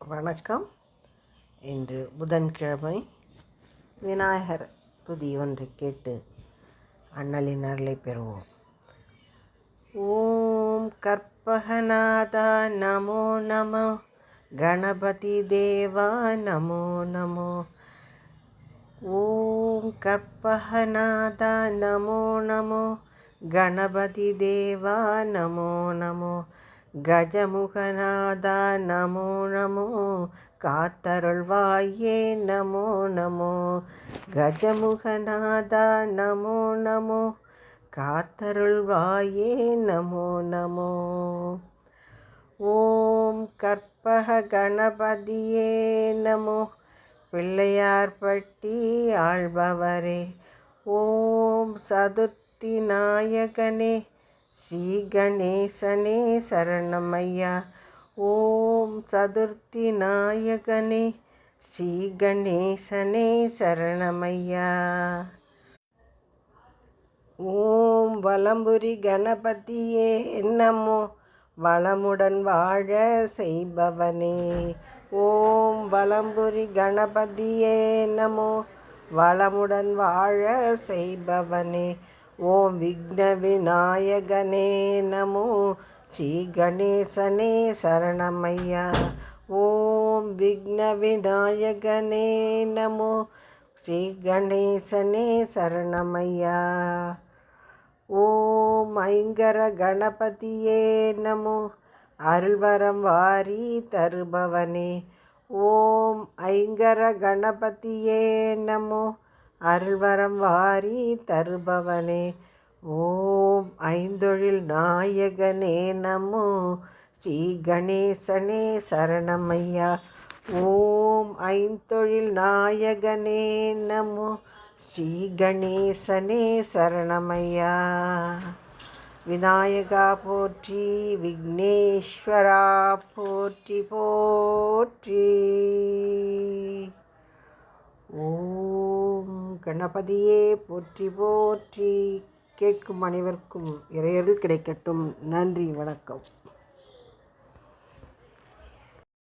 வணக்கம். இன்று புதன்கிழமை. விநாயகர் துதி ஒன்றை கேட்டு அண்ணலின் அருளை பெறுவோம். ஓம் கற்பகநாதா நமோ நமோ, கணபதி தேவா நமோ நமோ. ஓம் கற்பகநாதா நமோ நமோ, கணபதி தேவா நமோ நமோ. கஜமுகநாதா நமோ நமோ, காத்தருள்வாயே நமோ நமோ. கஜமுகநாதா நமோ நமோ, காத்தருள்வாயே நமோ நமோ. ஓம் கற்பக கணபதியே நமோ, பிள்ளையார்பட்டி ஆள்பவரே. ஓம் சதுர்த்தி நாயகனே, ஸ்ரீ கணேசனே சரணமையா. ஓம் சதுர்த்தி நாயகனே, ஸ்ரீ கணேசனே சரணமையா. ஓம் வலம்புரி கணபதியே நமோ, வளமுடன் வாழ செய்பவனே. ஓம் வலம்புரி கணபதியே நமோ, வளமுடன் வாழ செய்பவனே. ஓம் விக்ன விநாயகனே நமோ, ஸ்ரீ கணேசனே சரணமையா. ஓம் விக்ன விநாயகனே நமோ, ஸ்ரீ கணேசனே சரணமையா. ஓம் ஐங்கர கணபதியே நமோ, அருள்வரம் வாரி தருபவனே. ஓம் ஐங்கர கணபதியே நமோ, அருள்வரம் வாரி தருபவனே. ஓம் ஐந்தொழில் நாயகனே நமோ, ஸ்ரீ கணேசனே சரணமையா. ஓம் ஐந்தொழில் நாயகனே நமோ, ஸ்ரீ கணேசனே சரணமையா. விநாயகா போற்றி, விக்னேஸ்வரா போற்றி போற்றி. ஓம் கணபதியே போற்றி போற்றி. கேட்கும் அனைவருக்கும் இறையருள் கிடைக்கட்டும். நன்றி, வணக்கம்.